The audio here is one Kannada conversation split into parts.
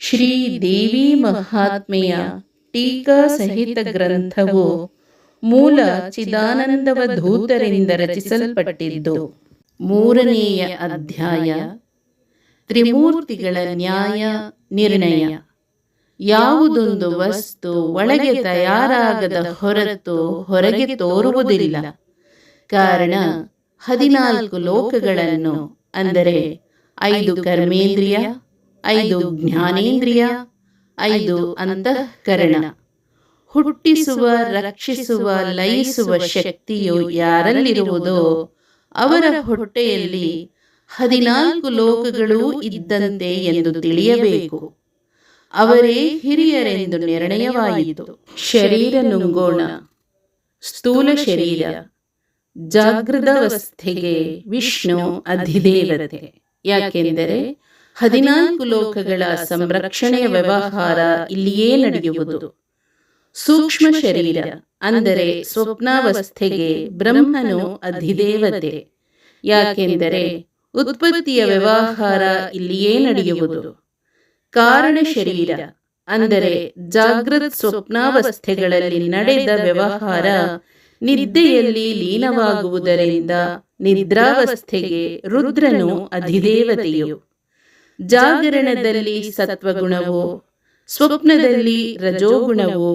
ಶ್ರೀ ದೇವಿ ಮಹಾತ್ಮೆಯ ಟೀಕಾ ಸಹಿತ ಗ್ರಂಥವು ಮೂಲ ಚಿದಾನಂದವಧೂತರಿಂದ ರಚಿಸಲ್ಪಟ್ಟಿದ್ದು. ಮೂರನೆಯ ಅಧ್ಯಾಯ ತ್ರಿಮೂರ್ತಿಗಳ ನ್ಯಾಯ ನಿರ್ಣಯ. ಯಾವುದೊಂದು ವಸ್ತು ಒಳಗೆ ತಯಾರಾಗದ ಹೊರತು ಹೊರಗೆ ತೋರುವುದಿಲ್ಲ. ಕಾರಣ 14 ಲೋಕಗಳನ್ನು, ಅಂದರೆ 5 ಕರ್ಮೇಂದ್ರಿಯ, 5 ಜ್ಞಾನೇಂದ್ರಿಯ, 5 ಅಂತಃಕರಣ, ಹುಟ್ಟಿಸುವ, ರಕ್ಷಿಸುವ, ಲಯಿಸುವ ಶಕ್ತಿಯು ಯಾರಲ್ಲಿರುವುದೋ ಅವರ ಹೊಟ್ಟೆಯಲ್ಲಿ 14 ಲೋಕಗಳೂ ಇದ್ದಂತೆ ಎಂದು ತಿಳಿಯಬೇಕು. ಅವರೇ ಹಿರಿಯರೆಂದು ನಿರ್ಣಯವಾಯಿತು. ಶರೀರ ನುಂಗೋಣ. ಸ್ಥೂಲ ಶರೀರ ಜಾಗೃತಾವಸ್ಥೆಗೆ ವಿಷ್ಣು ಅಧಿದೇವತೆ. ಯಾಕೆಂದರೆ 14 ಲೋಕಗಳ ಸಂರಕ್ಷಣೆಯ ವ್ಯವಹಾರ ಇಲ್ಲಿಯೇ ನಡೆಯುವುದು. ಸೂಕ್ಷ್ಮ ಶರೀರ ಅಂದರೆ ಸ್ವಪ್ನಾವಸ್ಥೆಗೆ ಬ್ರಹ್ಮನು ಅಧಿದೇವತೆ. ಯಾಕೆಂದರೆ ಉತ್ಪತ್ತಿಯ ವ್ಯವಹಾರ ಇಲ್ಲಿಯೇ ನಡೆಯುವುದು. ಕಾರಣ ಶರೀರ ಅಂದರೆ ಜಾಗೃತ್ ಸ್ವಪ್ನಾವಸ್ಥೆಗಳಲ್ಲಿ ನಡೆದ ವ್ಯವಹಾರ ನಿದ್ದೆಯಲ್ಲಿ ಲೀನವಾಗುವುದರಿಂದ ನಿದ್ರಾವಸ್ಥೆಗೆ ರುದ್ರನು ಅಧಿದೇವತೆಯು. ಜಾಗರಣದಲ್ಲಿ ಸತ್ವಗುಣವು, ಸ್ವಪ್ನದಲ್ಲಿ ರಜೋಗುಣವು,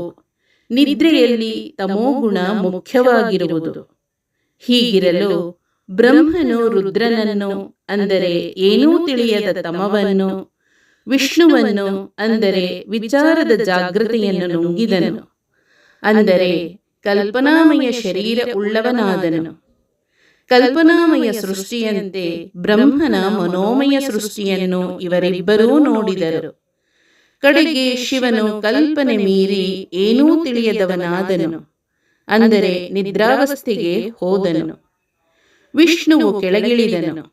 ನಿದ್ರೆಯಲ್ಲಿ ತಮೋಗುಣ ಮುಖ್ಯವಾಗಿರುವುದು. ಹೀಗಿರಲು ಬ್ರಹ್ಮನು ರುದ್ರನನ್ನು, ಅಂದರೆ ಏನೂ ತಿಳಿಯದ ತಮವನ್ನು, ವಿಷ್ಣುವನ್ನು, ಅಂದರೆ ವಿಚಾರದ ಜಾಗೃತೆಯನ್ನು ನುಂಗಿದನು. ಅಂದರೆ ಕಲ್ಪನಾಮಯ ಶರೀರ ಉಳ್ಳವನಾದನು. ಕಲ್ಪನಾಮಯ ಸೃಷ್ಟಿಯಂತೆ ಬ್ರಹ್ಮನ ಮನೋಮಯ ಸೃಷ್ಟಿಯನ್ನು ಇವರಿಬ್ಬರೂ ನೋಡಿದರು. ಕಡೆಗೆ ಶಿವನು ಕಲ್ಪನೆ ಮೀರಿ ಏನೂ ತಿಳಿಯದವನಾದನು, ಅಂದರೆ ನಿದ್ರಾವಸ್ಥೆಗೆ ಹೋದನು. ವಿಷ್ಣುವು ಕೆಳಗಿಳಿದನು,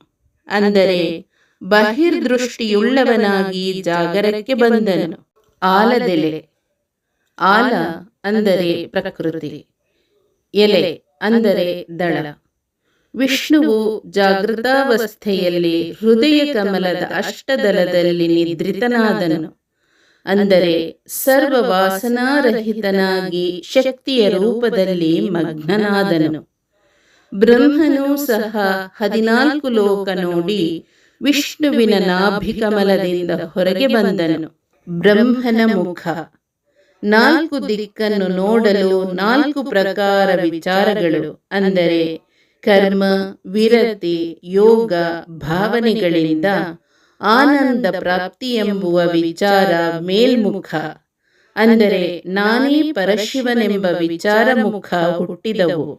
ಅಂದರೆ ಬಹಿರ್ದೃಷ್ಟಿಯುಳ್ಳವನಾಗಿ ಜಾಗರಕ್ಕೆ ಬಂದನು. ಆಲದೆಲೆ. ಆಲ ಅಂದರೆ ಪ್ರಕೃತಿ, ಎಲೆ ಅಂದರೆ ದಳ. ವಿಷ್ಣುವು ಜಾಗೃತಾವಸ್ಥೆಯಲ್ಲಿ ಹೃದಯ ಕಮಲದ ಅಷ್ಟದಲದಲ್ಲಿ ನಿದ್ರಿತನಾದನು, ಅಂದರೆ ಸರ್ವವಾಸನಾರಹಿತನಾಗಿ ಶಕ್ತಿಯ ರೂಪದಲ್ಲಿ ಮಗ್ನನಾದನು. ಬ್ರಹ್ಮನೂ ಸಹ 14 ಲೋಕ ನೋಡಿ ವಿಷ್ಣುವಿನ ನಾಭಿಕಮಲದಿಂದ ಹೊರಗೆ ಬಂದನು. ಬ್ರಹ್ಮನ ಮುಖ 4 ದಿಕ್ಕನ್ನು ನೋಡಲು 4 ಪ್ರಕಾರ ವಿಚಾರಗಳು, ಅಂದರೆ ಕರ್ಮ, ವಿರತಿ, ಯೋಗ, ಭಾವನೆಗಳಿಂದ ಆನಂದ ಪ್ರಾಪ್ತಿ ಎಂಬುವ ವಿಚಾರ ಮೇಲ್ಮುಖ, ಅಂದರೆ ನಾನೇ ಪರಶಿವನೆಂಬ ವಿಚಾರ ಮುಖ ಹುಟ್ಟಿದವು.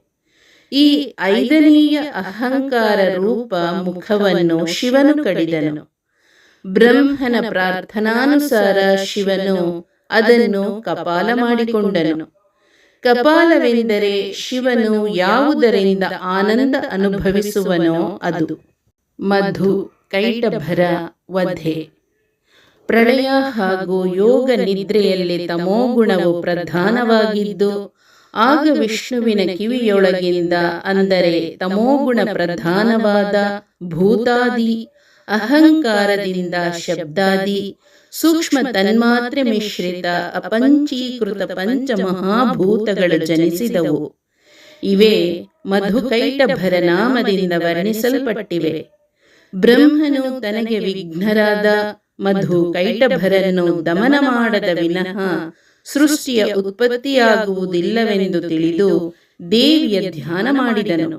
ಈ 5ನೆಯ ಅಹಂಕಾರ ರೂಪ ಮುಖವನ್ನು ಶಿವನು ಕಡಿದನು. ಬ್ರಹ್ಮನ ಪ್ರಾರ್ಥನಾನುಸಾರ ಶಿವನು ಅದನ್ನು ಕಪಾಲ ಮಾಡಿಕೊಂಡನು. ಕಪಾಲವೆಂದರೆ ಶಿವನು ಯಾವುದರಿಂದ ಆನಂದ ಅನುಭವಿಸುವನೋ ಅದು. ಮಧು, ಕೈಟಭರ, ವಧೆ. ಪ್ರಳಯ ಹಾಗೂ ಯೋಗ ನಿದ್ರೆಯಲ್ಲಿ ತಮೋಗುಣವು ಪ್ರಧಾನವಾಗಿದ್ದು, ಆಗ ವಿಷ್ಣುವಿನ ಕಿವಿಯೊಳಗಿಂದ, ಅಂದರೆ ತಮೋಗುಣ ಪ್ರಧಾನವಾದ ಭೂತಾದಿ ಅಹಂಕಾರದಿಂದ ಶಬ್ದಾದಿ ಸೂಕ್ಷ್ಮ ತನ್ಮಾತ್ರೆ ಮಿಶ್ರಿತ ಅಪಂಚೀಕೃತ ಪಂಚಮಹಾಭೂತಗಳು ಜನಿಸಿದವು. ಇವೇ ಮಧುಕೈಟಭರ ನಾಮದಿಂದ ವರ್ಣಿಸಲ್ಪಟ್ಟಿವೆ. ಬ್ರಹ್ಮನು ತನಗೆ ವಿಘ್ನರಾದ ಮಧುಕೈಟಭರನ್ನು ದಮನ ಮಾಡದ ವಿನಃ ಸೃಷ್ಟಿಯ ಉತ್ಪತ್ತಿಯಾಗುವುದಿಲ್ಲವೆಂದು ತಿಳಿದು ದೇವಿಯ ಧ್ಯಾನ ಮಾಡಿದನು.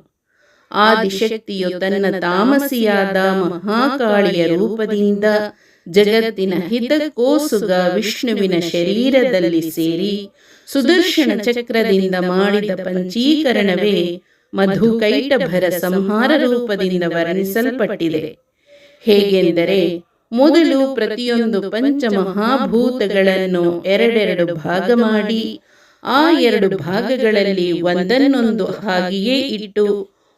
ಆದಿಶಕ್ತಿಯು ತನ್ನ ತಾಮಸಿಯಾದ ಮಹಾಕಾಳಿಯ ರೂಪದಿಂದ ಜಗತ್ತಿನ ಹಿತಕ್ಕೋಸುಗ ವಿಷ್ಣುವಿನ ಶರೀರದಲ್ಲಿ ಸೇರಿ ಸುದರ್ಶನ ಚಕ್ರದಿಂದ ಮಾಡಿದ ಪಂಚೀಕರಣವೇ ಮಧುಕೈಟಭರ ಸಂಹಾರ ರೂಪದಿಂದ ವರ್ಣಿಸಲ್ಪಟ್ಟಿದೆ. ಹೇಗೆಂದರೆ, ಮೊದಲು ಪ್ರತಿಯೊಂದು ಪಂಚಮಹಾಭೂತಗಳನ್ನು 2 ಭಾಗ ಮಾಡಿ ಆ 2 ಭಾಗಗಳಲ್ಲಿ ಒಂದನ್ನೊಂದು ಹಾಗೆಯೇ ಇಟ್ಟು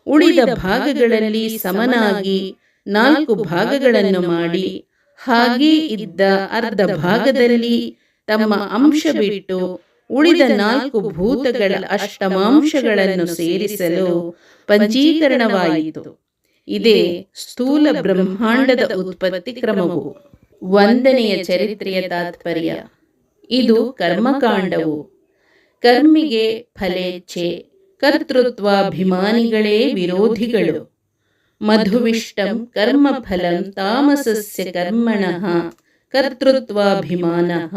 ಉಳಿದ ಭಾಗಗಳಲ್ಲಿ ಸಮನಾಗಿ 4 ಭಾಗಗಳನ್ನು ಮಾಡಿ ಹಾಗೇ ಇದ್ದ ಅರ್ಧ ಭಾಗದಲ್ಲಿ ತಮ್ಮ ಅಂಶ ಬಿಟ್ಟು ಉಳಿದ 4 ಭೂತಗಳ ಅಷ್ಟಮಾಂಶಗಳನ್ನು ಸೇರಿಸಲು ಪಂಚೀಕರಣವಾಯಿತು. ಇದೇ ಸ್ಥೂಲ ಬ್ರಹ್ಮಾಂಡದ ಉತ್ಪತ್ತಿ ಕ್ರಮವು. 1ನೆಯ ಚರಿತ್ರೆಯ ತಾತ್ಪರ್ಯ. ಇದು ಕರ್ಮಕಾಂಡವು. ಕರ್ಮಿಗೆ ಫಲೇಚ್ಛೆ, ಕರ್ತೃತ್ವಾಭಿಮಾನಿಗಳೇ ವಿರೋಧಿಗಳು. ಮಧುವಿಷ್ಟಂ ಕರ್ಮಫಲಂ ತಾಮಸಸ್ಯ ಕರ್ಮಣಃ ಕರ್ತೃತ್ವಾಭಿಮಾನಃ.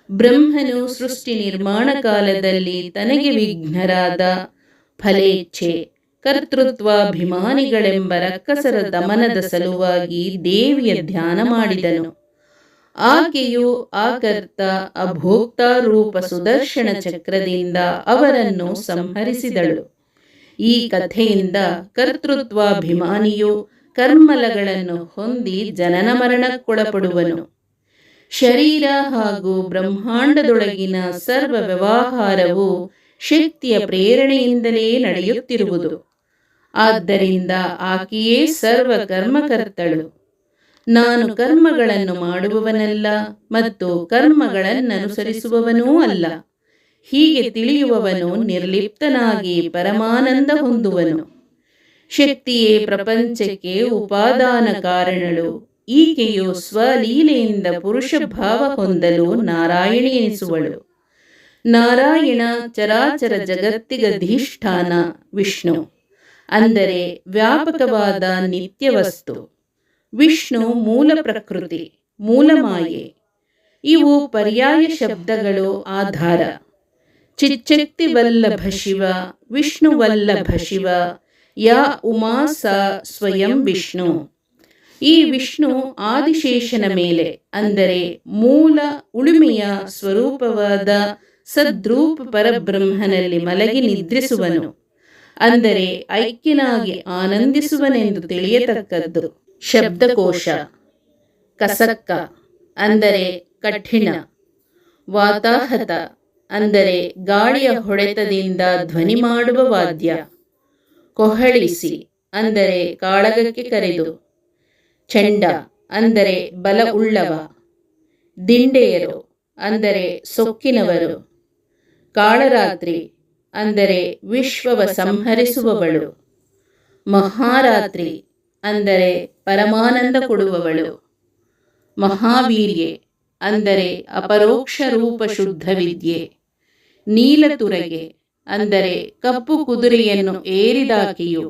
ಬ್ರಹ್ಮನು ಸೃಷ್ಟಿ ನಿರ್ಮಾಣ ಕಾಲದಲ್ಲಿ ತನಗೆ ವಿಘ್ನರಾದ ಫಲೇಚ್ಛೆ, ಕರ್ತೃತ್ವಾಭಿಮಾನಿಗಳೆಂಬ ರಕ್ಕಸರ ದಮನದ ಸಲುವಾಗಿ ದೇವಿಯ ಧ್ಯಾನ ಮಾಡಿದನು. ಆಕೆಯು ಆಕರ್ತ ಅಭೋಕ್ತಾರೂಪ ಸುದರ್ಶನ ಚಕ್ರದಿಂದ ಅವರನ್ನು ಸಂಹರಿಸಿದಳು. ಈ ಕಥೆಯಿಂದ ಕರ್ತೃತ್ವಾಭಿಮಾನಿಯು ಕರ್ಮಲಗಳನ್ನು ಹೊಂದಿ ಜನನ ಮರಣಕ್ಕೊಳಪಡುವನು. ಶರೀರ ಹಾಗೂ ಬ್ರಹ್ಮಾಂಡದೊಳಗಿನ ಸರ್ವ ವ್ಯವಹಾರವು ಶಕ್ತಿಯ ಪ್ರೇರಣೆಯಿಂದಲೇ ನಡೆಯುತ್ತಿರುವುದು. ಆದ್ದರಿಂದ ಆಕೆಯೇ ಸರ್ವ ಕರ್ಮಕರ್ತಳು. ನಾನು ಕರ್ಮಗಳನ್ನು ಮಾಡುವವನಲ್ಲ ಮತ್ತು ಕರ್ಮಗಳನ್ನನುಸರಿಸುವವನೂ ಅಲ್ಲ. ಹೀಗೆ ತಿಳಿಯುವವನು ನಿರ್ಲಿಪ್ತನಾಗಿ ಪರಮಾನಂದ ಹೊಂದುವನು. ಶಕ್ತಿಯೇ ಪ್ರಪಂಚಕ್ಕೆ ಉಪಾದಾನ ಕಾರಣಳು. ಈಕೆಯು ಸ್ವಲೀಲೆಯಿಂದ ಪುರುಷ ಭಾವ ಹೊಂದಲು ನಾರಾಯಣಿ ಎನಿಸುವಳು. ನಾರಾಯಣ ಚರಾಚರ ಜಗತ್ತಿಗಧಿಷ್ಠಾನ ವಿಷ್ಣು, ಅಂದರೆ ವ್ಯಾಪಕವಾದ ನಿತ್ಯವಸ್ತು. ವಿಷ್ಣು ಮೂಲ ಪ್ರಕೃತಿ, ಮೂಲಮಾಯೆ. ಇವು ಪರ್ಯಾಯ ಶಬ್ದಗಳು. ಆಧಾರ. ಚಿಚ್ಚಕ್ತಿ ವಲ್ಲಭ ಶಿವ, ವಿಷ್ಣು ವಲ್ಲಭ ಶಿವ, ಯಾ ಉಮಾ ಸಾ ಸ್ವಯಂ ವಿಷ್ಣು. ಈ ವಿಷ್ಣು ಆದಿಶೇಷನ ಮೇಲೆ, ಅಂದರೆ ಮೂಲ ಉಳುಮೆಯ ಸ್ವರೂಪವಾದ ಸದ್ರೂಪ ಪರಬ್ರಹ್ಮನಲ್ಲಿ ಮಲಗಿ ನಿದ್ರಿಸುವನು, ಅಂದರೆ ಐಕ್ಯನಾಗಿ ಆನಂದಿಸುವನೆಂದು ತಿಳಿಯತಕ್ಕದ್ದು. ಶಬ್ದಕೋಶ. ಕಸಕ್ಕ, ಅಂದರೆ ಕಠಿಣ. ವಾತಾಹತ, ಅಂದರೆ ಗಾಳಿಯ ಹೊಡೆತದಿಂದ ಧ್ವನಿ ಮಾಡುವ ವಾದ್ಯ. ಕೊಹಳಿಸಿ, ಅಂದರೆ ಕಾಳಗಕ್ಕೆ ಕರೆದು. ಚಂಡ, ಅಂದರೆ ಬಲ ಉಳ್ಳವ. ದಿಂಡೆಯರು, ಅಂದರೆ ಸೊಕ್ಕಿನವರು. ಕಾಳರಾತ್ರಿ, ಅಂದರೆ ವಿಶ್ವವ ಸಂಹರಿಸುವವಳು. ಮಹಾರಾತ್ರಿ, ಅಂದರೆ ಪರಮಾನಂದ ಕೊಡುವವಳು. ಮಹಾವೀರ್ಯೆ, ಅಂದರೆ ಅಪರೋಕ್ಷ ರೂಪ ಶುದ್ಧ ವಿದ್ಯೆ. ನೀಲತುರಗೆ, ಅಂದರೆ ಕಪ್ಪು ಕುದುರೆಯನ್ನು ಏರಿದಾಕೆಯು.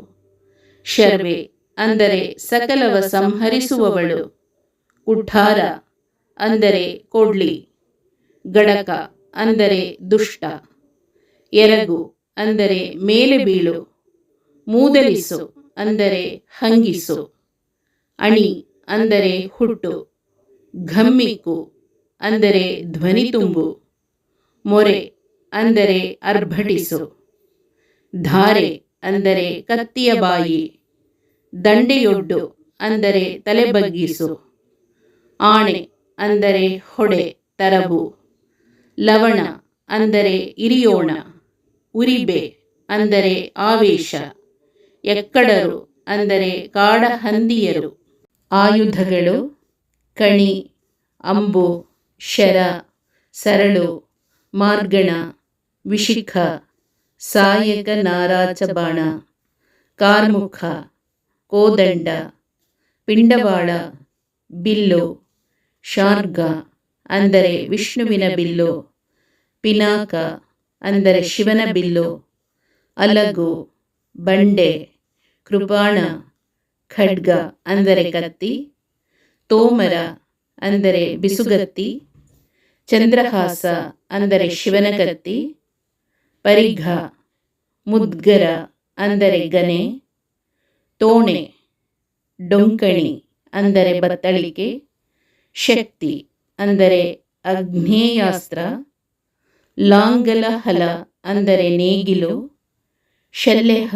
ಶರ್ವೆ, ಅಂದರೆ ಸಕಲವ ಸಂಹರಿಸುವವಳು. ಕುಠಾರ, ಅಂದರೆ ಕೊಡ್ಲಿ. ಗಡಕ, ಅಂದರೆ ದುಷ್ಟ. ಎರಗು, ಅಂದರೆ ಮೇಲೆ ಬೀಳು. ಮೂದಲಿಸು, ಅಂದರೆ ಹಂಗಿಸು. ಅಣಿ, ಅಂದರೆ ಹುಟ್ಟು. ಘಮ್ಮಿಕ್ಕು, ಅಂದರೆ ಧ್ವನಿ ತುಂಬು. ಮೊರೆ, ಅಂದರೆ ಅರ್ಭಟಿಸು. ಧಾರೆ, ಅಂದರೆ ಕತ್ತಿಯ ಬಾಯಿ. ದಂಡೆಯೊಡ್ಡು, ಅಂದರೆ ತಲೆ ಬಗ್ಗಿಸು. ಆಣೆ, ಅಂದರೆ ಹೊಡೆ, ತರಬು. ಲವಣ, ಅಂದರೆ ಇರಿಯೋಣ. ಉರಿಬೆ, ಅಂದರೆ ಆವೇಶ. ಎಕ್ಕಡರು, ಅಂದರೆ ಕಾಡಹಂದಿಯರು. ಆಯುಧಗಳು: ಕಣಿ, ಅಂಬು, ಶರ, ಸರಳು, ಮಾರ್ಗಣ, ವಿಶಿಖ, ಸಾಯಕ ನಾರಾಚ ಬಾಣ, ಕಾರ್ಮುಖ, ಕೋದಂಡ, ಪಿಂಡವಾಳ, ಬಿಲ್ಲು. ಶಾರ್ಗ, ಅಂದರೆ ವಿಷ್ಣುವಿನ ಬಿಲ್ಲು. ಪಿನಾಕ, ಅಂದರೆ ಶಿವನ ಬಿಲ್ಲು. ಅಲಗು, ಬಂಡೆ, ಕೃಪಾಣ. ಖಡ್ಗ, ಅಂದರೆ ಕತ್ತಿ. ತೋಮರ, ಅಂದರೆ ಬಿಸುಗತ್ತಿ. ಚಂದ್ರಹಾಸ, ಅಂದರೆ ಶಿವನ ಕತ್ತಿ. ಪರಿಘ, ಮುದ್ಗರ, ಅಂದರೆ ಗನೆ. ತೋಣೆ, ಡೊಂಕಣಿ, ಅಂದರೆ ಬತ್ತಳಿಕೆ. ಶಕ್ತಿ, ಅಂದರೆ ಅಗ್ನೇಯಾಸ್ತ್ರ. ಲಾಂಗಲ ಹಲ, ಅಂದರೆ ನೇಗಿಲು. ಶಲ್ಯಹ,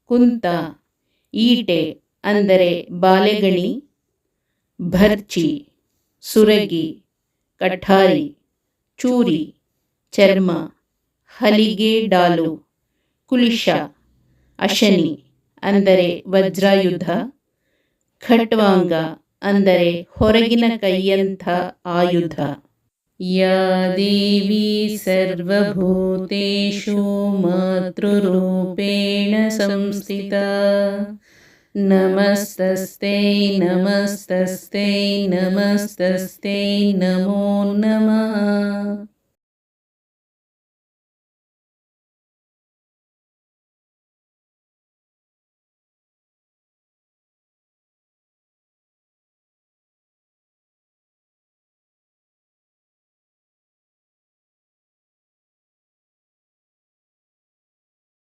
ಕುಂತ, ಈಟೆ, ಅಂದರೆ ಬಾಲೆಗಣಿ. ಭರ್ಚಿ, ಸುರಗಿ, ಕಠಾರಿ, ಚೂರಿ, ಚರ್ಮ. ಹಲಿಗೆ, ಡಾಲು. ಕುಲಿಶ, ಅಶನಿ, ಅಂದರೆ ವಜ್ರಾಯುಧ. ಖಟ್ವಾಂಗ, ಅಂದರೆ ಹೊರಗಿನ ಕೈಯಂಥ ಆಯುಧ. या देवी सर्वभूतेषु मातृरूपेण संस्थिता नमस्तस्ते नमस्तस्ते नमस्तस्ते नमो नमः।